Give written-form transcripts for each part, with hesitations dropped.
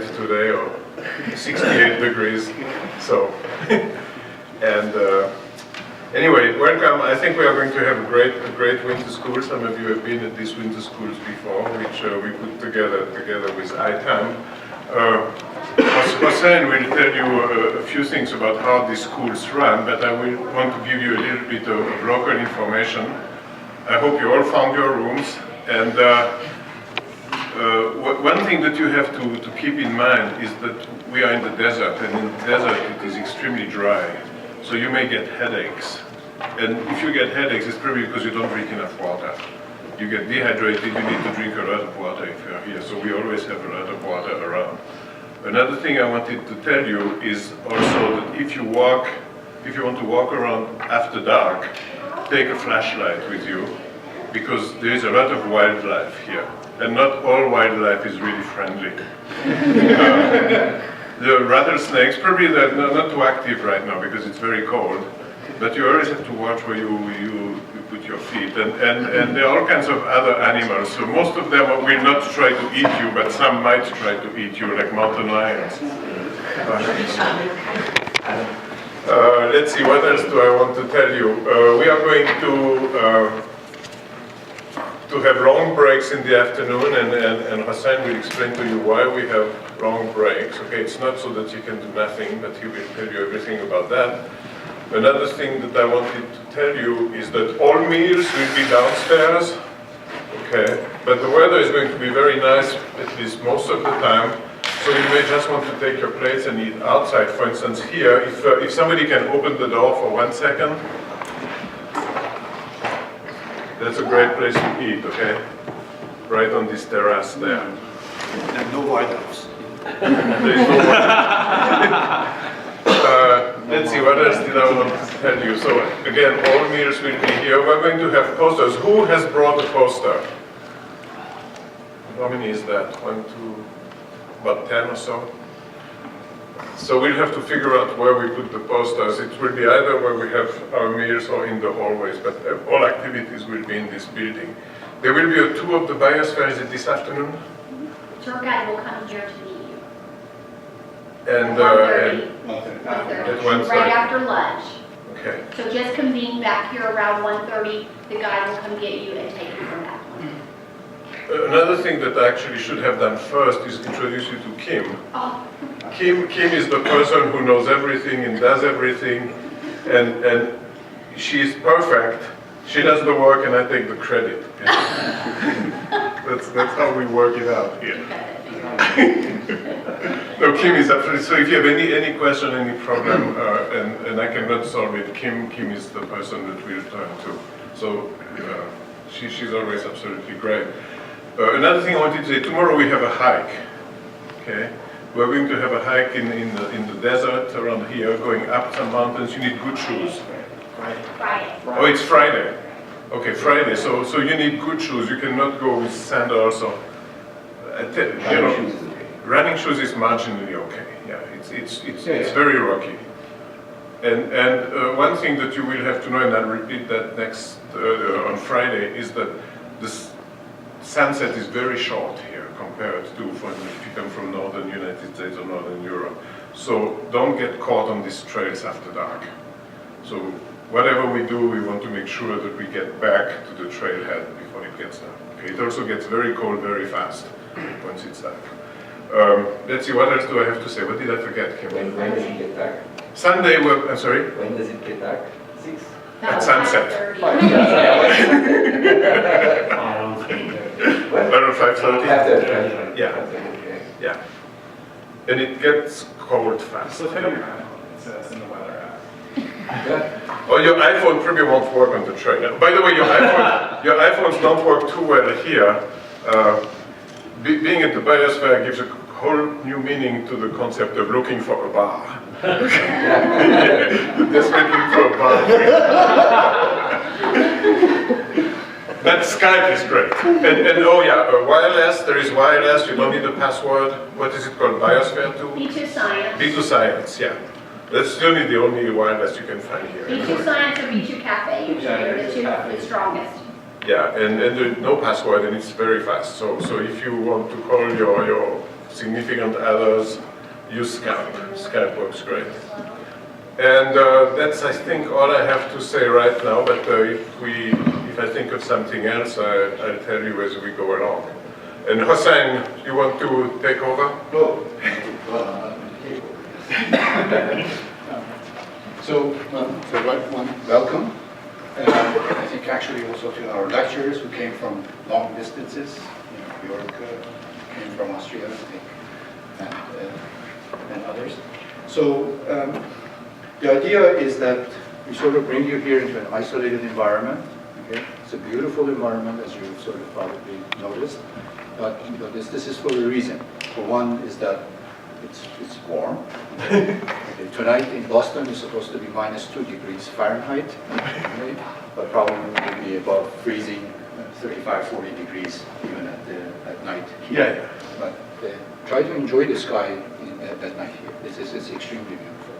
Fahrenheit today, or 68 degrees. So, and anyway, welcome. I think we are going to have a great winter school. Some of you have been at these winter schools before, which we put together with ITAMP. Hossein will tell you a few things about how these schools run, but I will want to give you a little bit of local information. I hope you all found your rooms, and one thing that you have to keep in mind is that we are in the desert, and in the desert it is extremely dry, so you may get headaches. And if you get headaches, it's probably because you don't drink enough water. You get dehydrated, you need to drink a lot of water if you're here, so we always have a lot of water around. Another thing I wanted to tell you is also that if you want to walk around after dark, take a flashlight with you, because there is a lot of wildlife here, and not all wildlife is really friendly. The rattlesnakes, probably they're not too active right now because it's very cold, but you always have to watch where you put your feet, and there are all kinds of other animals, so most of them will not try to eat you, but some might try to eat you, like mountain lions. Let's see, what else do I want to tell you? We are going to have long breaks in the afternoon, and Hossein will explain to you why we have long breaks. Okay, it's not so that you can do nothing, but he will tell you everything about that. Another thing that I wanted to tell you is that all meals will be downstairs, okay? But the weather is going to be very nice, at least most of the time, so you may just want to take your plates and eat outside. For instance, here, if somebody can open the door for 1 second, that's a great place to eat, okay? Right on this terrace there. And no White House. There is no White House. Let's see, what else did I want to tell you? So again, all meals will be here. We're going to have posters. Who has brought a poster? How many is that? 1, 2, about 10 or so? So we'll have to figure out where we put the posters. It will be either where we have our meals or in the hallways, but all activities will be in this building. There will be a tour of the biosphere. Is it this afternoon? Tour guide will come here to meet you. And at 1:30. Right after lunch. Okay. So just convene back here around 1:30. The guide will come get you and take you from that point. Another thing that I actually should have done first is introduce you to Kim. Oh. Kim is the person who knows everything and does everything, and she's perfect. She does the work and I take the credit. That's how we work it out here. No, Kim is absolutely, so if you have any question, any problem, and I cannot solve it, Kim is the person that we'll turn to. So she's always absolutely great. Another thing I wanted to say, tomorrow we have a hike, okay? We're going to have a hike in the desert around here, going up some mountains. You need good shoes. Friday. Oh, it's Friday. Okay, Friday. So you need good shoes. You cannot go with sandals or, running shoes is marginally okay. Yeah, it's very rocky. And one thing that you will have to know, and I'll repeat that next on Friday, is that this sunset is very short here compared to if you come from northern United States or northern Europe. So don't get caught on these trails after dark. So whatever we do, we want to make sure that we get back to the trailhead before it gets dark. Okay, it also gets very cold very fast once it's dark. Let's see, what else do I have to say? What did I forget, Kim? When does it get dark? Sunday, I'm sorry? When does it get dark? 6? At sunset. 5:30. Around 5:30? After Yeah. And it gets cold fast. So tell you, it says in the weather app. Oh, your iPhone probably won't work on the train. By the way, your iPhones don't work too well here. Being at the biosphere gives a whole new meaning to the concept of looking for a bar. Just looking for a bar. But Skype is great. And oh yeah, wireless, there is wireless, you don't need a password. What is it called, Biosphere 2? B2 Science. B2 Science, yeah. That's only the only wireless you can find here. B2 Science or B2 Cafe, usually are the strongest. Yeah, and there's no password and it's very fast. So if you want to call your significant others, use Skype. Skype works great. And that's, I think, all I have to say right now, but if I think of something else, I'll tell you as we go along. And Hossein, you want to take over? No. So, welcome. I think actually also to our lecturers who came from long distances. York came from Austria, I think, and others. So, the idea is that we sort of bring you here into an isolated environment. Okay? It's a beautiful environment, as you've sort of probably noticed. But this is for a reason. For one is that it's warm. Okay. Tonight in Boston is supposed to be -2 degrees Fahrenheit, okay? But probably will be above freezing, 35, 40 degrees even at night here. Yeah. But try to enjoy the sky at night here. It's extremely beautiful.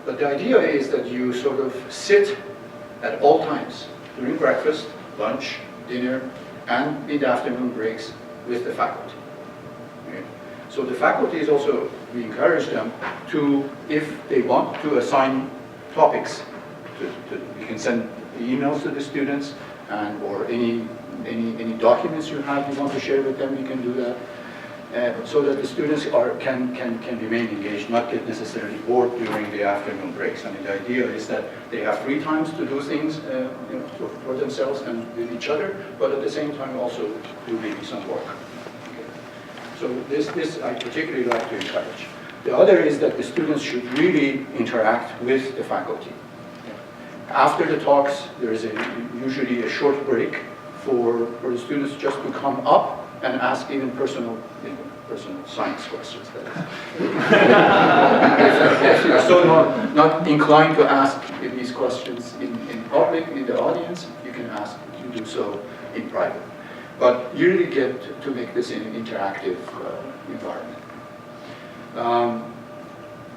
But the idea is that you sort of sit at all times during breakfast, lunch, dinner, and in the afternoon breaks with the faculty. Okay? So the faculty is also, we encourage them to, if they want to assign topics, you can send emails to the students, and or any documents you have you want to share with them, you can do that. So that the students can remain engaged, not get necessarily bored during the afternoon breaks. I mean, the idea is that they have free times to do things for themselves and with each other, but at the same time also do maybe some work. Okay. So this I particularly like to encourage. The other is that the students should really interact with the faculty. After the talks, there is usually a short break for the students just to come up and ask even personal science questions. If you're so not inclined to ask these questions in public, in the audience, you can ask to do so in private. But you really get to make this an interactive environment.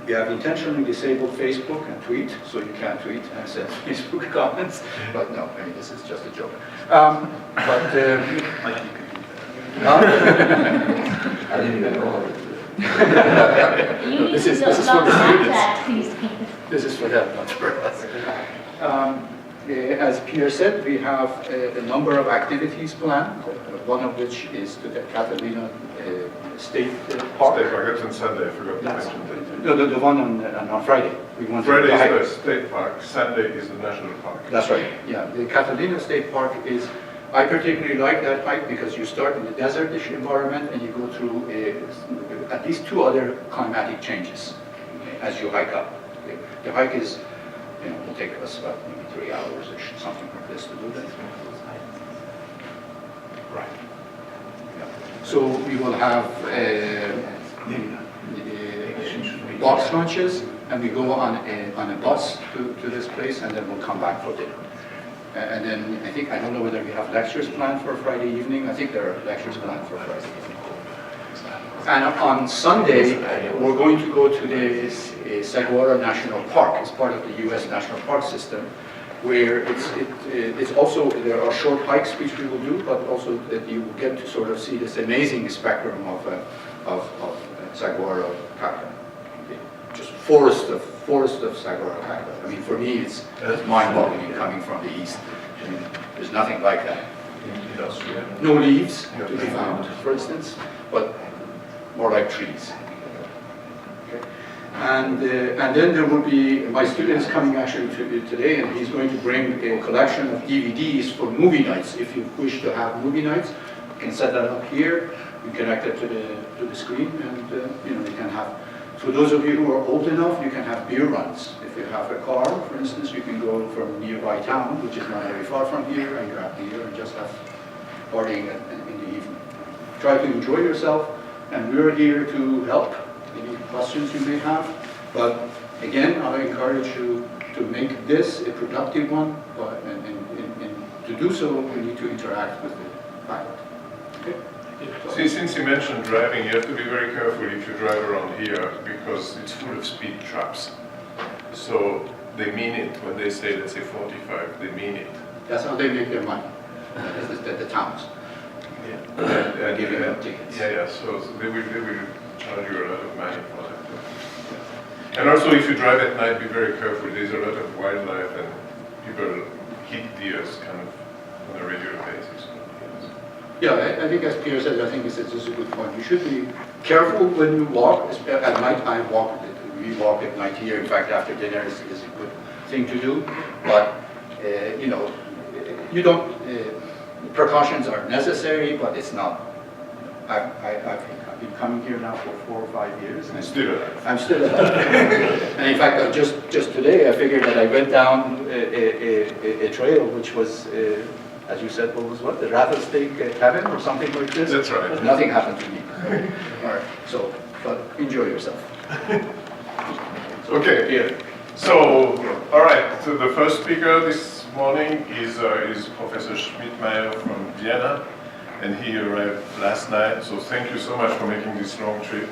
We have intentionally disabled Facebook and tweet, so you can't tweet and send Facebook comments. But no, I mean, this is just a joke. I didn't even know. This is for the students. This is for them, not for us. As Pierre said, we have a number of activities planned, one of which is to the Catalina State Park. State Park, that's on Sunday, I forgot to mention that. No, the one on Friday. Friday is the State Park, Sunday is the National Park. That's right, yeah. The Catalina State Park is, I particularly like that hike because you start in the desert-ish environment and you go through at least 2 other climatic changes as you hike up. Okay. The hike is, will take us about maybe 3 hours or something like this to do that. Right. Yeah. So we will have box lunches, and we go on a bus to this place, and then we'll come back for dinner. And then I don't know whether we have lectures planned for Friday evening. I think there are lectures planned for Friday evening. And on Sunday, we're going to go to the Sadeghpour National Park. It's part of the U.S. National Park System, where it's also, there are short hikes which we will do, but also that you will get to sort of see this amazing spectrum of Sadeghpour cacti. Just forest of Sadeghpour cacti. I mean, for me, it's mind-boggling coming from the east. I mean, there's nothing like that. No leaves to be found, for instance, but more like trees. Okay. And then there will be my students coming actually today, and he's going to bring a collection of DVDs for movie nights. If you wish to have movie nights, you can set that up here. You connect it to the screen, and you can have. For those of you who are old enough, you can have beer runs. If you have a car, for instance, you can go from nearby town, which is not very far from here, and grab beer and just have partying in the evening. Try to enjoy yourself, and we're here to help. Any questions you may have, but again, I encourage you to make this a productive one, and to do so, you need to interact with the faculty. Okay? See, since you mentioned driving, you have to be very careful if you drive around here, because it's full of speed traps. So they mean it when they say, let's say 45, they mean it. That's how they make their money, the towns. And Giving them tickets. Yeah, so they will charge you a lot of money for that. And also, if you drive at night, be very careful. There's a lot of wildlife, and people hit deers kind of on a regular basis. Yeah, I think as Pierre said, I think this is a good point. You should be careful when you walk. At nighttime, we walk at night here. In fact, after dinner is a good thing to do. But, you know, you don't, precautions are necessary, but it's not. I've been coming here now for 4 or 5 years. And I'm still alive. And in fact, just today, I figured that I went down a trail which was, as you said, what, the rattlesnake cabin or something like this? That's right. Nothing happened to me. All right, so, but enjoy yourself. Okay. Pierre. So, all right. So the first speaker this morning is Professor Schmidtmeyer from Vienna, and he arrived last night. So thank you so much for making this long trip.